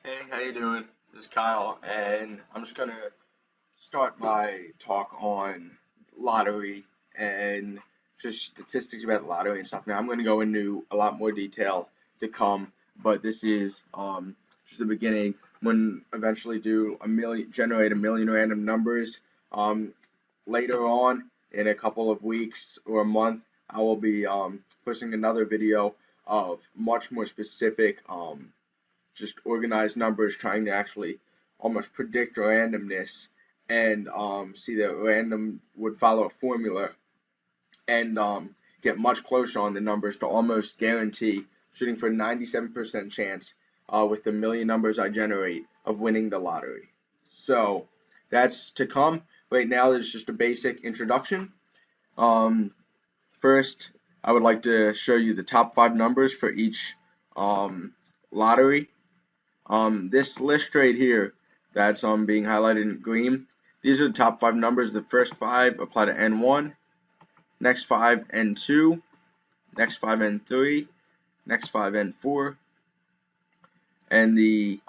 Hey, how you doing? This is Kyle, and I'm just gonna start my talk on lottery and just statistics about the lottery and stuff. Now I'm gonna go into a lot more detail to come, but this is just the beginning. When eventually do generate a million random numbers. Later on in a couple of weeks or a month, I will be posting another video of much more specific just organized numbers, trying to actually almost predict randomness and see that random would follow a formula and get much closer on the numbers to almost guarantee, shooting for a 97% chance with the million numbers I generate of winning the lottery. So that's to come. Right now, there's just a basic introduction. Um, First, I would like to show you the top 5 numbers for each lottery. This list right here that's being highlighted in green, these are the top 5 numbers. The first 5 apply to N1, next 5 N2, next 5 N3, next 5 N4, and the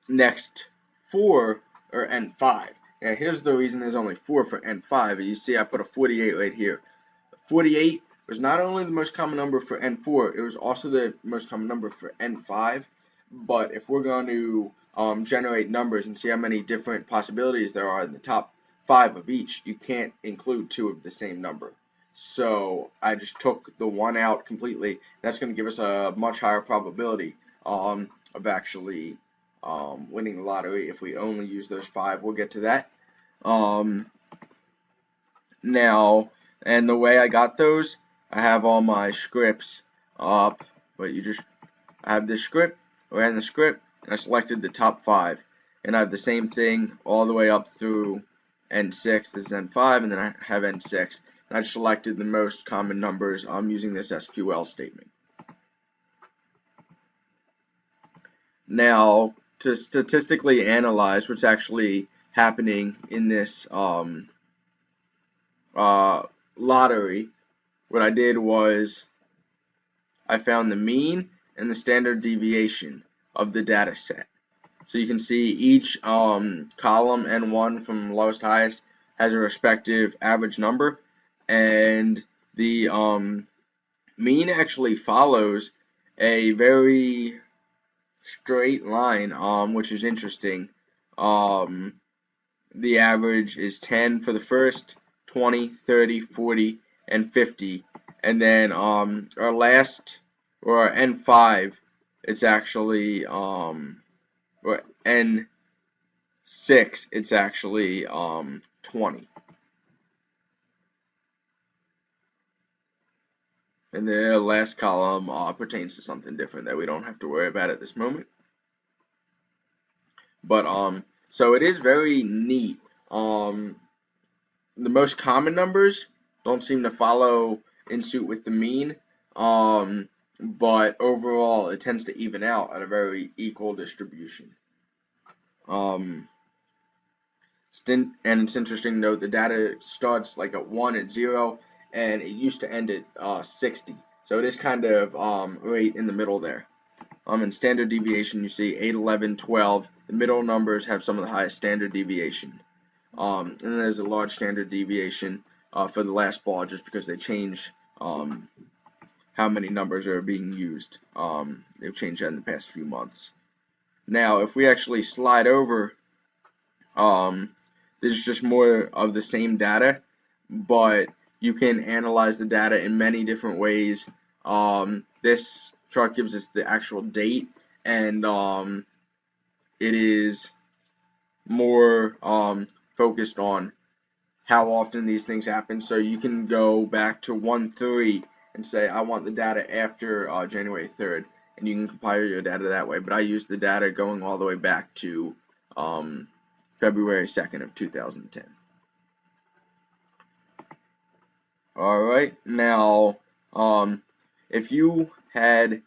next 4 are N5. Now here's the reason there's only 4 for N5. You see I put a 48 right here. 48 was not only the most common number for N4, it was also the most common number for N5. But if we're going to generate numbers and see how many different possibilities there are in the top 5 of each, you can't include 2 of the same number. So I just took the 1 out completely. That's going to give us a much higher probability of actually winning the lottery if we only use those 5. We'll get to that. Now, and the way I got those, I have all my scripts up, but I have this script, ran the script, and I selected the top 5. And I have the same thing all the way up through N6, this is N5, and then I have N6. And I selected the most common numbers using this SQL statement. Now, to statistically analyze what's actually happening in this lottery, what I did was I found the mean and the standard deviation of the data set. So you can see each column N1 from lowest to highest has a respective average number, and the mean actually follows a very straight line, which is interesting. The average is 10 for the first, 20, 30, 40, and 50. And then our last, or our N5, it's actually, or N6, it's actually 20. And the last column pertains to something different that we don't have to worry about at this moment. But so it is very neat. The most common numbers don't seem to follow in suit with the mean, but overall it tends to even out at a very equal distribution. And it's interesting to note the data starts like at 1 at 0, and it used to end at 60. So it is kind of right in the middle there. In standard deviation, you see 8, 11, 12. The middle numbers have some of the highest standard deviation. And then there's a large standard deviation for the last ball, just because they change how many numbers are being used. They've changed that in the past few months. Now, if we actually slide over, there's just more of the same data, but you can analyze the data in many different ways. This chart gives us the actual date, and it is more focused on how often these things happen. So you can go back to 1-3 and say, I want the data after January 3rd, and you can compile your data that way. But I use the data going all the way back to February 2nd of 2010. Alright, now if you had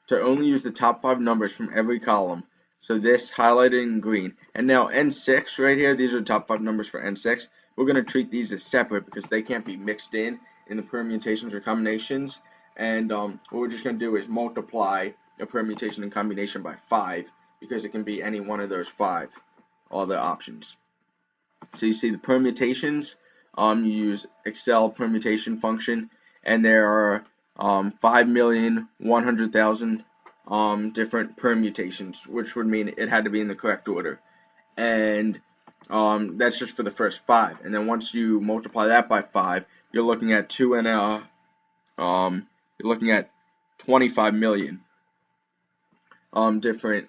to only use the top 5 numbers from every column, so this highlighted in green, and now N6 right here, these are the top 5 numbers for N6. We're going to treat these as separate because they can't be mixed in the permutations or combinations, and what we're just going to do is multiply a permutation and combination by 5 because it can be any one of those 5, all the options. So you see the permutations, you use Excel permutation function, and there are 5,100,000 different permutations, which would mean it had to be in the correct order. And that's just for the first 5. And then once you multiply that by 5, you're looking at 25 million different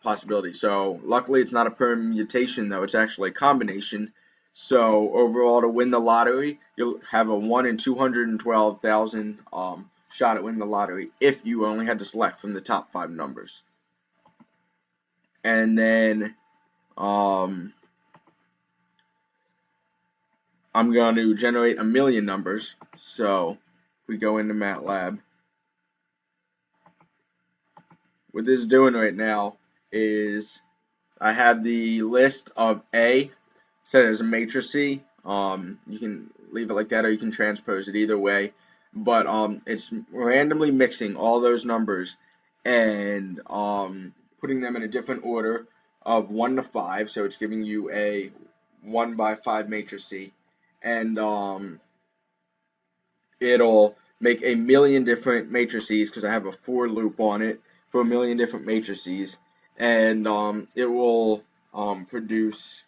possibilities. So luckily it's not a permutation though, it's actually a combination. So overall, to win the lottery, you'll have a 1 in 212,000 shot at winning the lottery if you only had to select from the top 5 numbers. And then I'm going to generate a million numbers. So if we go into MATLAB, what this is doing right now is I have the list of A set as a matrix. You can leave it like that or you can transpose it, either way. But it's randomly mixing all those numbers and putting them in a different order of 1 to 5. So it's giving you a 1 by 5 matrix. And it'll make a million different matrices because I have a for loop on it for a million different matrices, and it will produce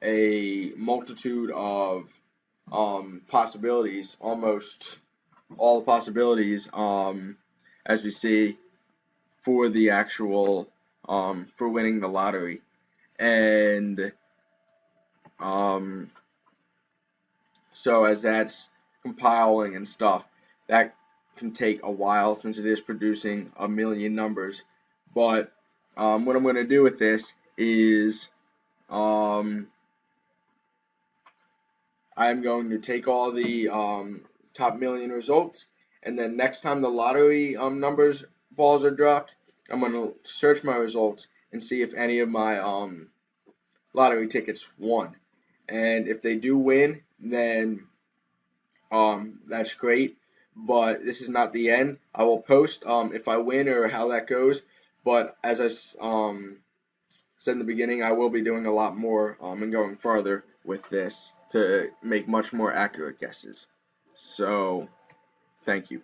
a multitude of possibilities, almost all the possibilities, as we see, for the actual for winning the lottery. And so as that's compiling and stuff, that can take a while since it is producing a million numbers. But what I'm going to do with this is I'm going to take all the top million results, and then next time the lottery balls are dropped, I'm going to search my results and see if any of my lottery tickets won. And if they do win, then that's great. But this is not the end. I will post if I win or how that goes. But as I said in the beginning, I will be doing a lot more and going farther with this to make much more accurate guesses. So, thank you.